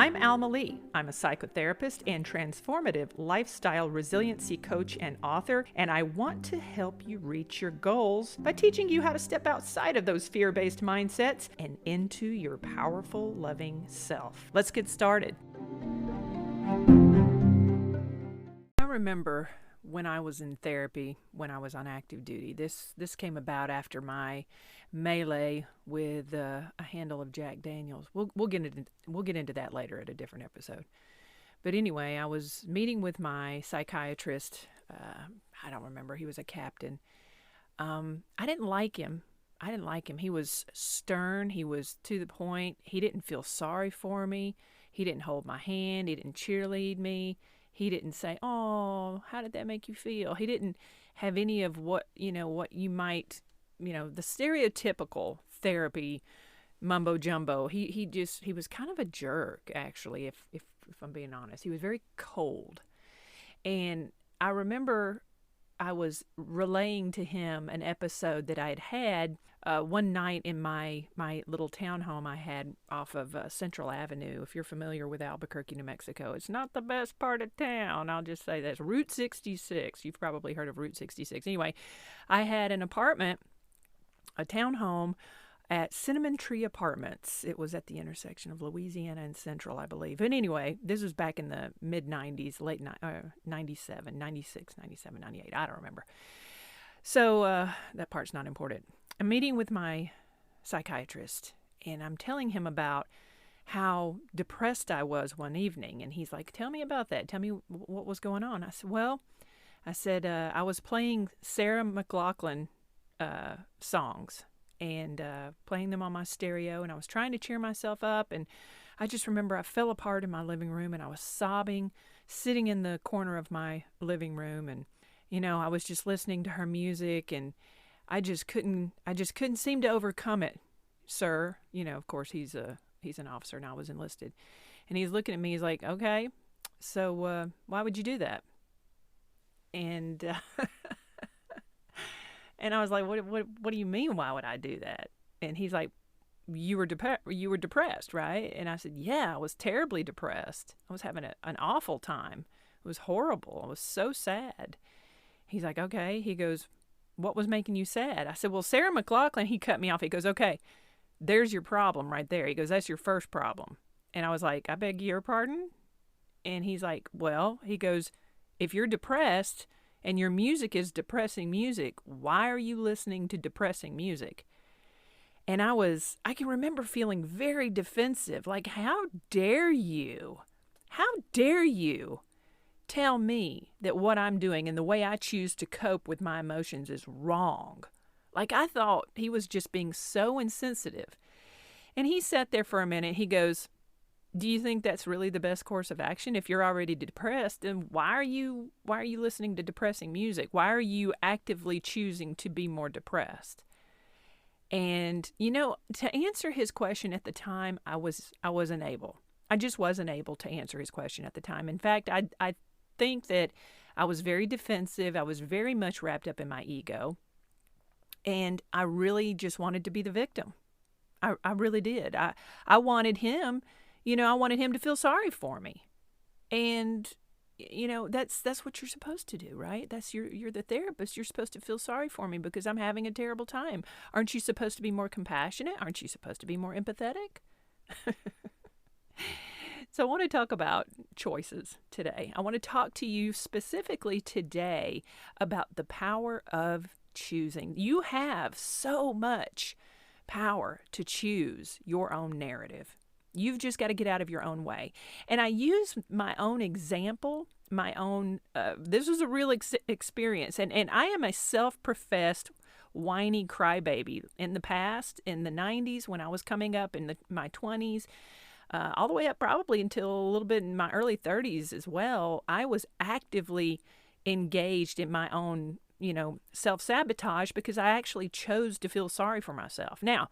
I'm Alma Lee. I'm a psychotherapist and transformative lifestyle resiliency coach and author, and I want to help you reach your goals by teaching you how to step outside of those fear-based mindsets and into your powerful, loving self. Let's get started. I remember when I was in therapy, when I was on active duty. This came about after my melee with a handle of Jack Daniels. We'll get into that later at a different episode. But anyway, I was meeting with my psychiatrist. I don't remember. He was a captain. I didn't like him. He was stern. He was to the point. He didn't feel sorry for me. He didn't hold my hand. He didn't cheerlead me. He didn't say, "Oh, how did that make you feel?" He didn't have any of what you might, the stereotypical therapy mumbo jumbo. He was kind of a jerk, actually, if I'm being honest. He was very cold. And I remember I was relaying to him an episode that I had one night in my little townhome I had off of Central Avenue. If you're familiar with Albuquerque, New Mexico, it's not the best part of town. I'll just say that's Route 66. You've probably heard of Route 66. Anyway, I had an apartment, a townhome at Cinnamon Tree Apartments. It was at the intersection of Louisiana and Central, I believe. But anyway, this was back in the mid-90s, 97, 96, 97, 98. I don't remember. So that part's not important. I'm meeting with my psychiatrist, and I'm telling him about how depressed I was one evening. And he's like, "Tell me about that. Tell me what was going on." I said, I was playing Sarah McLachlan songs and playing them on my stereo, and I was trying to cheer myself up. And I just remember I fell apart in my living room, and I was sobbing, sitting in the corner of my living room. And, I was just listening to her music, and I just couldn't seem to overcome it, sir. Of course, he's an officer, and I was enlisted. And he's looking at me, he's like, "Okay, so why would you do that?" And and I was like, what do you mean, why would I do that? And he's like, you were depressed, right? And I said, yeah, I was terribly depressed. I was having an awful time. It was horrible. I was so sad. He's like, okay. He goes, what was making you sad? I said, well, Sarah McLachlan. He cut me off. He goes, okay, there's your problem right there. He goes, that's your first problem. And I was like, I beg your pardon? And he's like, well, he goes, if you're depressed and your music is depressing music, why are you listening to depressing music? And I can remember feeling very defensive. Like, how dare you? How dare you tell me that what I'm doing and the way I choose to cope with my emotions is wrong? Like, I thought he was just being so insensitive. And he sat there for a minute. He goes, do you think that's really the best course of action? If you're already depressed, then why are you listening to depressing music? Why are you actively choosing to be more depressed? And, to answer his question at the time, I wasn't able. I just wasn't able to answer his question at the time. In fact, I think that I was very defensive. I was very much wrapped up in my ego. And I really just wanted to be the victim. I really did. I wanted him, I wanted him to feel sorry for me. And, that's what you're supposed to do, right? You're the therapist. You're supposed to feel sorry for me because I'm having a terrible time. Aren't you supposed to be more compassionate? Aren't you supposed to be more empathetic? So I want to talk about choices today. I want to talk to you specifically today about the power of choosing. You have so much power to choose your own narrative. You've just got to get out of your own way. And I use my own example, this was a real experience. And I am a self-professed whiny crybaby. In the past, in the 90s, when I was coming up in my 20s, all the way up probably until a little bit in my early 30s as well, I was actively engaged in my own, self-sabotage because I actually chose to feel sorry for myself. Now,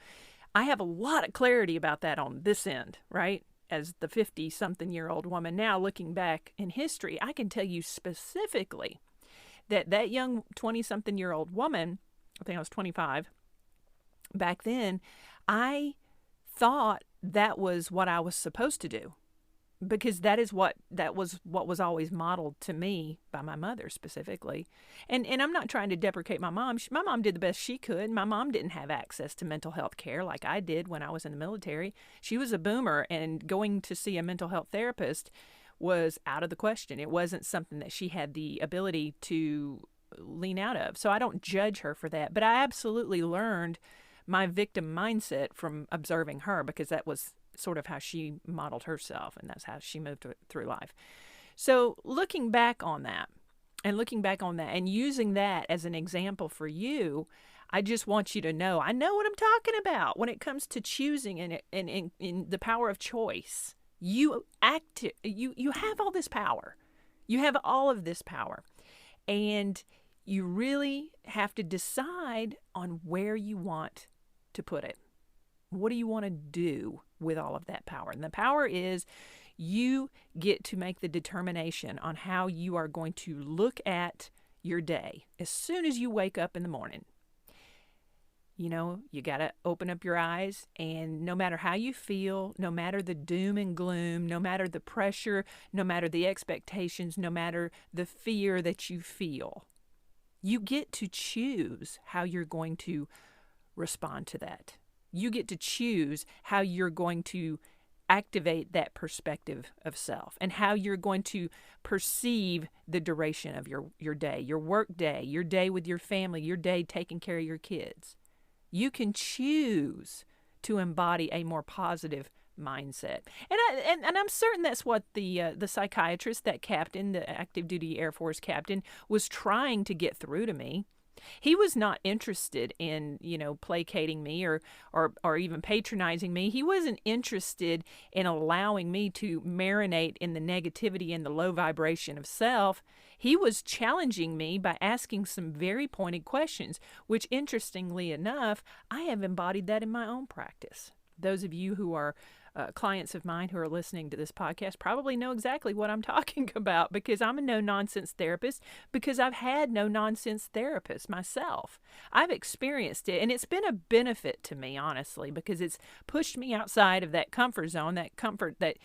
I have a lot of clarity about that on this end, right? As the 50-something-year-old woman now looking back in history, I can tell you specifically that young 20-something-year-old woman, I think I was 25, back then, I thought that was what I was supposed to do. because that was what was always modeled to me by my mother specifically. And I'm not trying to deprecate my mom. My mom did the best she could. My mom didn't have access to mental health care like I did when I was in the military. She was a boomer, and going to see a mental health therapist was out of the question. It wasn't something that she had the ability to lean out of. So I don't judge her for that, but I absolutely learned my victim mindset from observing her, because that was sort of how she modeled herself, and that's how she moved through life. So looking back on that and using that as an example for you, I just want you to know I know what I'm talking about when it comes to choosing and in the power of choice. You have all this power. You have all of this power. And you really have to decide on where you want to put it. What do you want to do with all of that power? And the power is you get to make the determination on how you are going to look at your day as soon as you wake up in the morning. You know, you got to open up your eyes, and no matter how you feel, no matter the doom and gloom, no matter the pressure, no matter the expectations, no matter the fear that you feel, you get to choose how you're going to respond to that. You get to choose how you're going to activate that perspective of self and how you're going to perceive the duration of your day, your work day, your day with your family, your day taking care of your kids. You can choose to embody a more positive mindset. And I'm certain that's what the psychiatrist, that captain, the active duty Air Force captain, was trying to get through to me. He was not interested in, placating me or even patronizing me. He wasn't interested in allowing me to marinate in the negativity and the low vibration of self. He was challenging me by asking some very pointed questions, which, interestingly enough, I have embodied that in my own practice. Those of you who are clients of mine who are listening to this podcast probably know exactly what I'm talking about, because I'm a no-nonsense therapist, because I've had no-nonsense therapists myself. I've experienced it, and it's been a benefit to me, honestly, because it's pushed me outside of that comfort zone, that comfort that,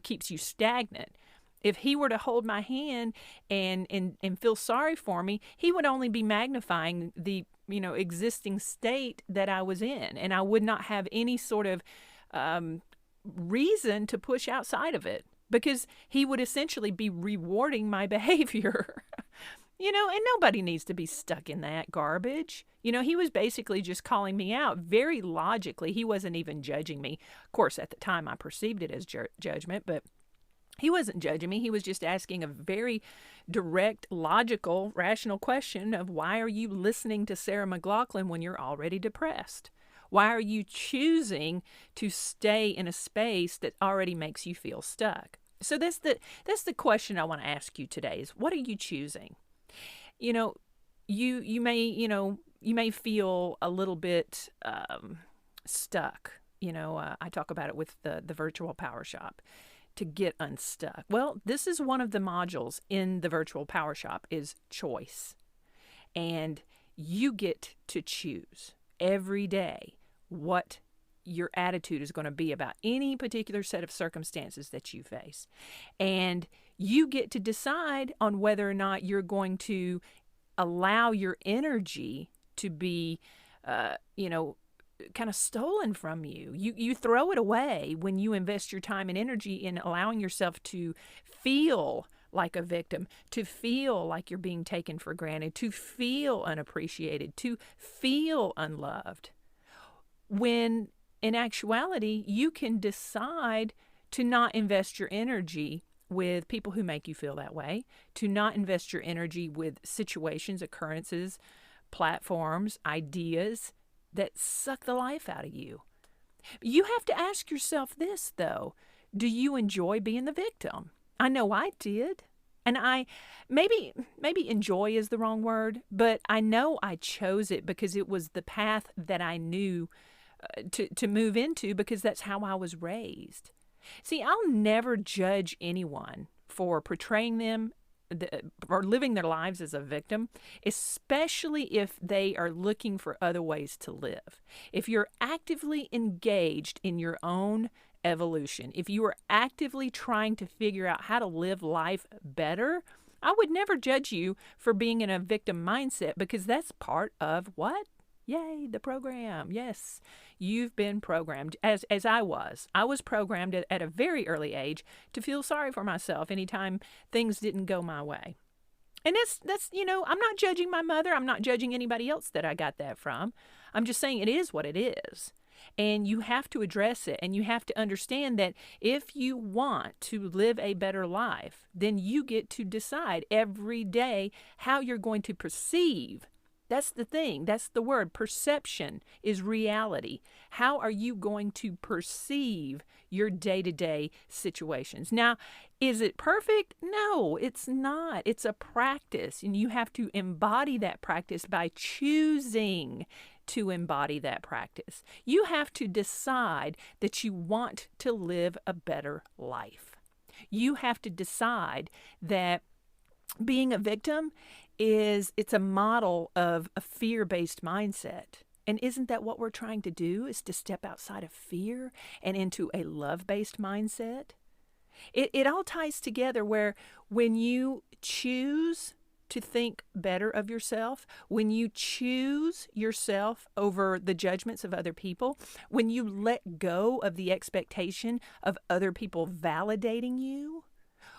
keeps you stagnant. If he were to hold my hand and feel sorry for me, he would only be magnifying the, existing state that I was in, and I would not have any sort of reason to push outside of it, because he would essentially be rewarding my behavior. And nobody needs to be stuck in that garbage. He was basically just calling me out very logically. He wasn't even judging me. Of course, at the time I perceived it as judgment, but he wasn't judging me. He was just asking a very direct, logical, rational question of, why are you listening to Sarah McLachlan when you're already depressed? Why are you choosing to stay in a space that already makes you feel stuck? So that's the question I want to ask you today is, what are you choosing? You may feel a little bit stuck. I talk about it with the virtual power shop, to get unstuck. Well, this is one of the modules in the virtual power shop, is choice. And you get to choose every day what your attitude is going to be about any particular set of circumstances that you face. And you get to decide on whether or not you're going to allow your energy to be, kind of stolen from you. You throw it away when you invest your time and energy in allowing yourself to feel like a victim, to feel like you're being taken for granted, to feel unappreciated, to feel unloved. When in actuality, you can decide to not invest your energy with people who make you feel that way, to not invest your energy with situations, occurrences, platforms, ideas that suck the life out of you. You have to ask yourself this, though. Do you enjoy being the victim? I know I did. And maybe enjoy is the wrong word, but I know I chose it because it was the path that I knew to move into, because that's how I was raised. See, I'll never judge anyone for portraying them or living their lives as a victim, especially if they are looking for other ways to live. If you're actively engaged in your own evolution. If you are actively trying to figure out how to live life better, I would never judge you for being in a victim mindset, because that's part of what? Yay, the program. Yes, you've been programmed, as I was. I was programmed at a very early age to feel sorry for myself anytime things didn't go my way. And that's I'm not judging my mother. I'm not judging anybody else that I got that from. I'm just saying it is what it is. And you have to address it, and you have to understand that if you want to live a better life, then you get to decide every day how you're going to perceive. That's the thing. That's the word. Perception is reality. How are you going to perceive your day-to-day situations? Now, is it perfect? No, it's not. It's a practice, and you have to embody that practice by choosing to embody that practice. You have to decide that you want to live a better life. You have to decide that being a victim it's a model of a fear-based mindset. And isn't that what we're trying to do, is to step outside of fear and into a love-based mindset? It all ties together, where when you choose to think better of yourself, when you choose yourself over the judgments of other people, when you let go of the expectation of other people validating you,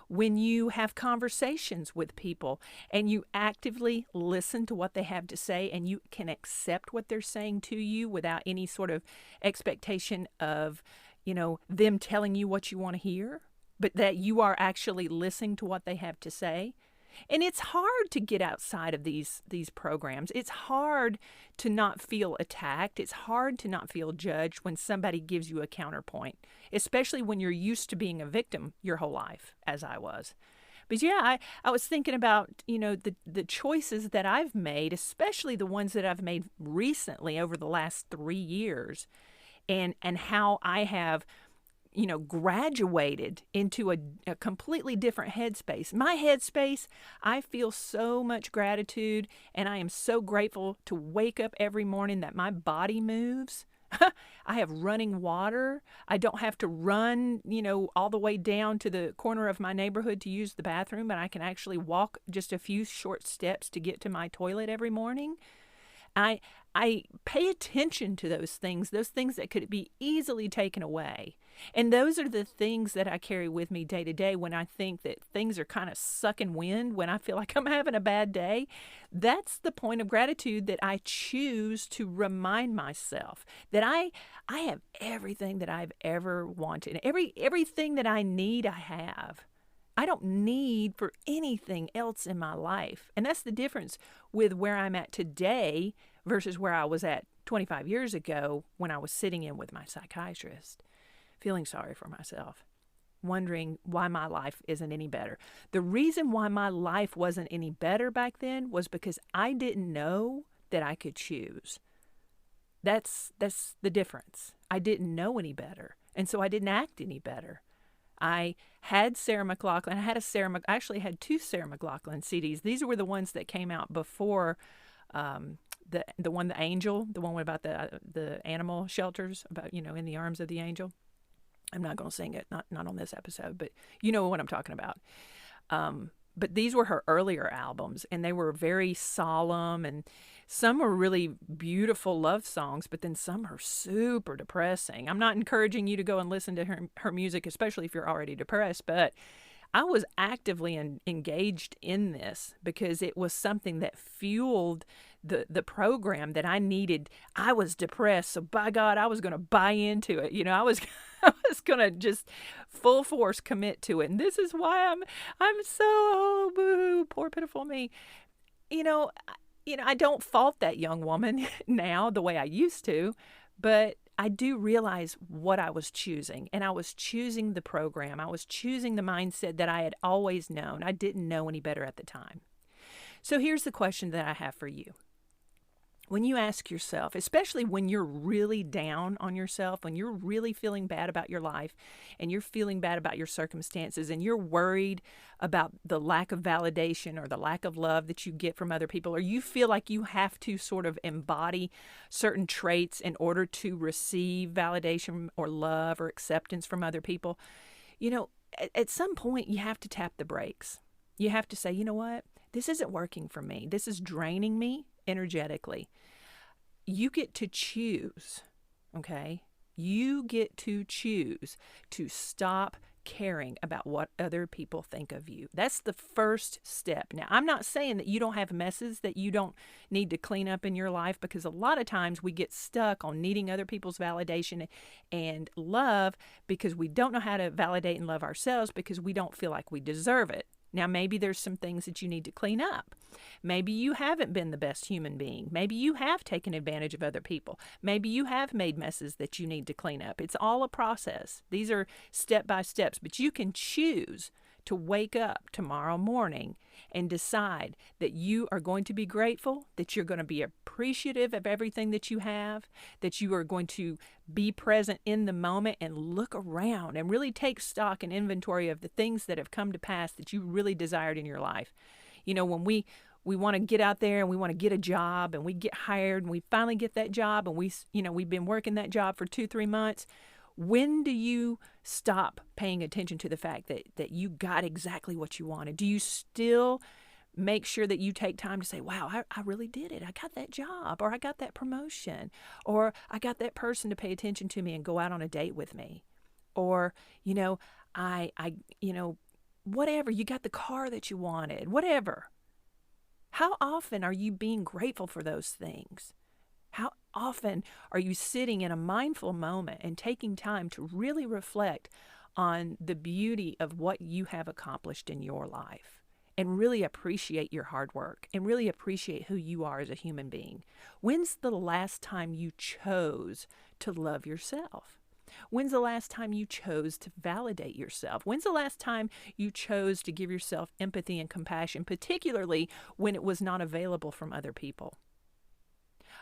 when you have conversations with people and you actively listen to what they have to say, and you can accept what they're saying to you without any sort of expectation of, them telling you what you want to hear, but that you are actually listening to what they have to say. And it's hard to get outside of these programs. It's hard to not feel attacked. It's hard to not feel judged when somebody gives you a counterpoint, especially when you're used to being a victim your whole life, as I was. But yeah, I was thinking about, the choices that I've made, especially the ones that I've made recently over the last 3 years, and how I have graduated into a completely different headspace. My headspace, I feel so much gratitude, and I am so grateful to wake up every morning that my body moves. I have running water. I don't have to run, all the way down to the corner of my neighborhood to use the bathroom, but I can actually walk just a few short steps to get to my toilet every morning. I pay attention to those things that could be easily taken away. And those are the things that I carry with me day to day when I think that things are kind of sucking wind, when I feel like I'm having a bad day. That's the point of gratitude, that I choose to remind myself that I have everything that I've ever wanted. Everything that I need, I have. I don't need for anything else in my life. And that's the difference with where I'm at today versus where I was at 25 years ago, when I was sitting in with my psychiatrist, feeling sorry for myself, wondering why my life isn't any better. The reason why my life wasn't any better back then was because I didn't know that I could choose. That's the difference. I didn't know any better, and so I didn't act any better. I had Sarah McLachlan. I actually had 2 Sarah McLachlan CDs. These were the ones that came out before the one, the angel, the one about the animal shelters, about, in the arms of the angel. I'm not going to sing it, not on this episode, but you know what I'm talking about. But these were her earlier albums, and they were very solemn, and some were really beautiful love songs, but then some are super depressing. I'm not encouraging you to go and listen to her music, especially if you're already depressed, but I was actively engaged in this because it was something that fueled the program that I needed. I was depressed, so by God, I was going to buy into it. I was going to just full force commit to it. And this is why I'm so boo, poor pitiful me. I don't fault that young woman now the way I used to, but I do realize what I was choosing, and I was choosing the program. I was choosing the mindset that I had always known. I didn't know any better at the time. So here's the question that I have for you. when you ask yourself, especially when you're really down on yourself, when you're really feeling bad about your life and you're feeling bad about your circumstances and you're worried about the lack of validation or the lack of love that you get from other people, or you feel like you have to sort of embody certain traits in order to receive validation or love or acceptance from other people, at some point you have to tap the brakes. You have to say, you know what? This isn't working for me. This is draining me energetically. You get to choose, okay? You get to choose to stop caring about what other people think of you. That's the first step. Now, I'm not saying that you don't have messes that you don't need to clean up in your life, because a lot of times we get stuck on needing other people's validation and love because we don't know how to validate and love ourselves because we don't feel like we deserve it. Now, maybe there's some things that you need to clean up. Maybe you haven't been the best human being. Maybe you have taken advantage of other people. Maybe you have made messes that you need to clean up. It's all a process. These are step by steps, but you can choose to wake up tomorrow morning and decide that you are going to be grateful, that you're going to be appreciative of everything that you have, that you are going to be present in the moment and look around and really take stock and inventory of the things that have come to pass that you really desired in your life. When we want to get out there and we want to get a job and we get hired and we finally get that job and we've been working that job for 2-3 months. When do you stop paying attention to the fact that you got exactly what you wanted? Do you still make sure that you take time to say, wow, I really did it. I got that job, or I got that promotion, or I got that person to pay attention to me and go out on a date with me, or, whatever, you got the car that you wanted, whatever. How often are you being grateful for those things? How often are you sitting in a mindful moment and taking time to really reflect on the beauty of what you have accomplished in your life and really appreciate your hard work and really appreciate who you are as a human being? When's the last time you chose to love yourself? When's the last time you chose to validate yourself? When's the last time you chose to give yourself empathy and compassion, particularly when it was not available from other people?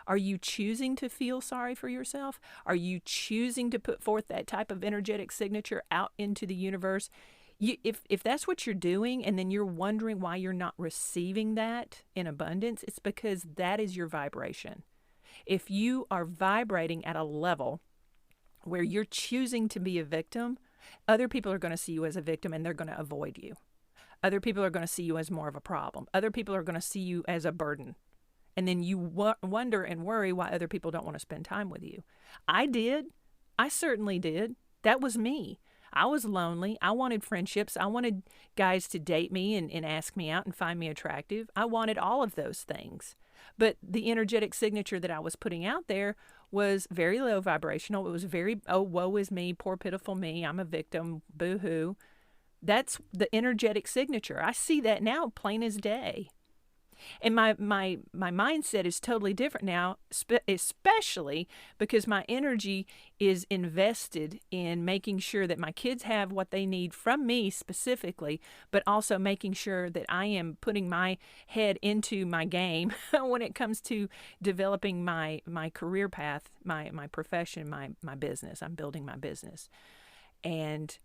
Are you choosing to feel sorry for yourself? Are you choosing to put forth that type of energetic signature out into the universe? If that's what you're doing, and then you're wondering why you're not receiving that in abundance, it's because that is your vibration. If you are vibrating at a level where you're choosing to be a victim, other people are going to see you as a victim and they're going to avoid you. Other people are going to see you as more of a problem. Other people are going to see you as a burden. And then you wonder and worry why other people don't want to spend time with you. I did. I certainly did. That was me. I was lonely. I wanted friendships. I wanted guys to date me and ask me out and find me attractive. I wanted all of those things. But the energetic signature that I was putting out there was very low vibrational. It was very, oh, woe is me, poor pitiful me, I'm a victim, boo-hoo. That's the energetic signature. I see that now plain as day. And my mindset is totally different now, especially because my energy is invested in making sure that my kids have what they need from me specifically, but also making sure that I am putting my head into my game when it comes to developing my career path, my profession, my business. I'm building my business. And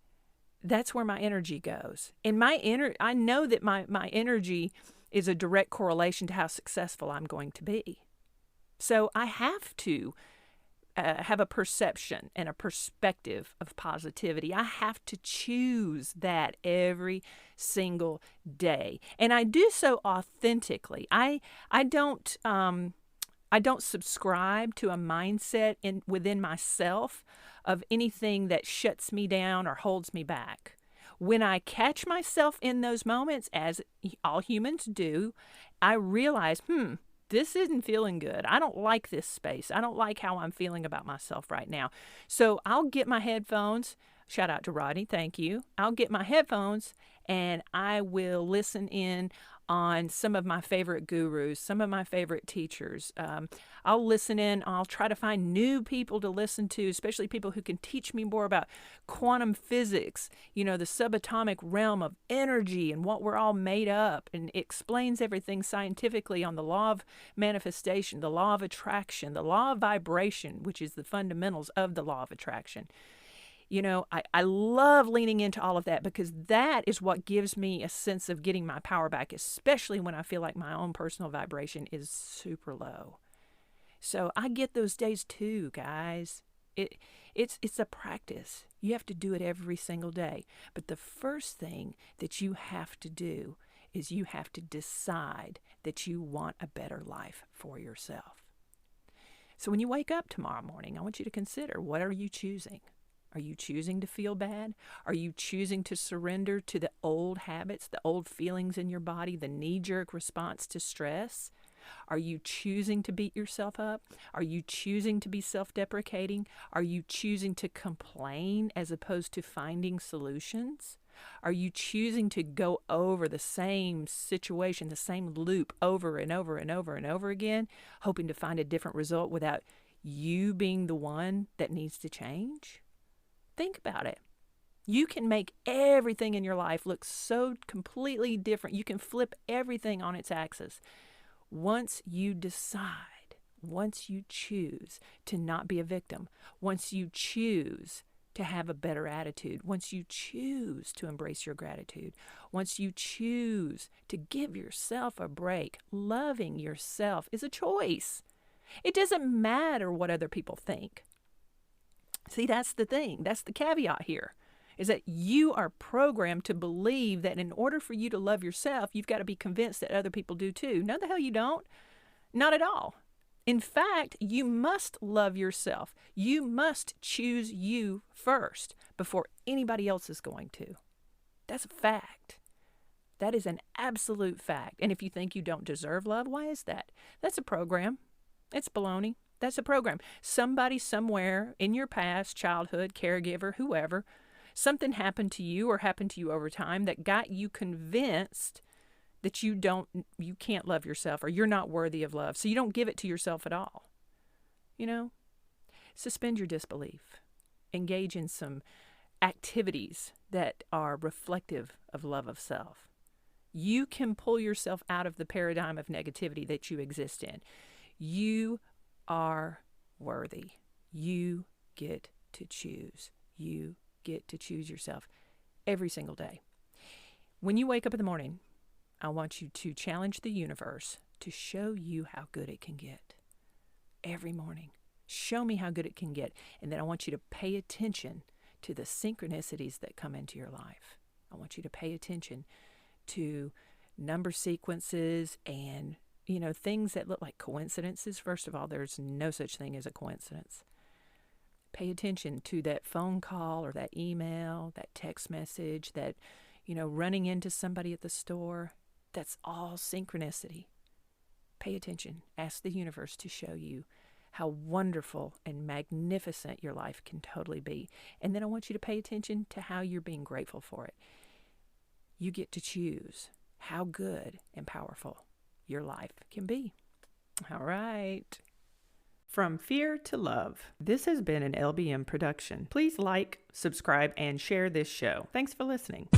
that's where my energy goes. And I know that my energy is a direct correlation to how successful I'm going to be. So I have to have a perception and a perspective of positivity. I have to choose that every single day. And I do so authentically. I don't subscribe to a mindset within myself of anything that shuts me down or holds me back. When I catch myself in those moments, as all humans do, I realize, this isn't feeling good. I don't like this space. I don't like how I'm feeling about myself right now. So I'll get my headphones. Shout out to Rodney. Thank you. I'll get my headphones and I will listen in on some of my favorite gurus, some of my favorite teachers. I'll listen in. I'll try to find new people to listen to, especially people who can teach me more about quantum physics, the subatomic realm of energy and what we're all made up, and it explains everything scientifically on the law of manifestation, the law of attraction, the law of vibration, which is the fundamentals of the law of attraction. I love leaning into all of that because that is what gives me a sense of getting my power back, especially when I feel like my own personal vibration is super low. So I get those days too, guys. It's a practice. You have to do it every single day. But the first thing that you have to do is you have to decide that you want a better life for yourself. So when you wake up tomorrow morning, I want you to consider, what are you choosing? Are you choosing to feel bad? Are you choosing to surrender to the old habits, the old feelings in your body, the knee-jerk response to stress? Are you choosing to beat yourself up? Are you choosing to be self-deprecating? Are you choosing to complain as opposed to finding solutions? Are you choosing to go over the same situation, the same loop over and over and over and over again, hoping to find a different result without you being the one that needs to change? Think about it. You can make everything in your life look so completely different. You can flip everything on its axis. Once you decide, once you choose to not be a victim, once you choose to have a better attitude, once you choose to embrace your gratitude, once you choose to give yourself a break, loving yourself is a choice. It doesn't matter what other people think. See, that's the thing. That's the caveat here, is that you are programmed to believe that in order for you to love yourself, you've got to be convinced that other people do too. No, the hell you don't. Not at all. In fact, you must love yourself. You must choose you first before anybody else is going to. That's a fact. That is an absolute fact. And if you think you don't deserve love, why is that? That's a program. It's baloney. That's a program. Somebody somewhere in your past, childhood, caregiver, whoever, something happened to you or happened to you over time that got you convinced that you can't love yourself or you're not worthy of love. So you don't give it to yourself at all. Suspend your disbelief. Engage in some activities that are reflective of love of self. You can pull yourself out of the paradigm of negativity that you exist in. You are worthy. You get to choose. You get to choose yourself every single day. When you wake up in the morning, I want you to challenge the universe to show you how good it can get. Every morning, show me how good it can get. And then I want you to pay attention to the synchronicities that come into your life. I want you to pay attention to number sequences and things that look like coincidences. First of all, there's no such thing as a coincidence. Pay attention to that phone call or that email, that text message, that, running into somebody at the store. That's all synchronicity. Pay attention. Ask the universe to show you how wonderful and magnificent your life can totally be. And then I want you to pay attention to how you're being grateful for it. You get to choose how good and powerful your life can be. All right. From fear to love. This has been an LBM production. Please like, subscribe, and share this show. Thanks for listening.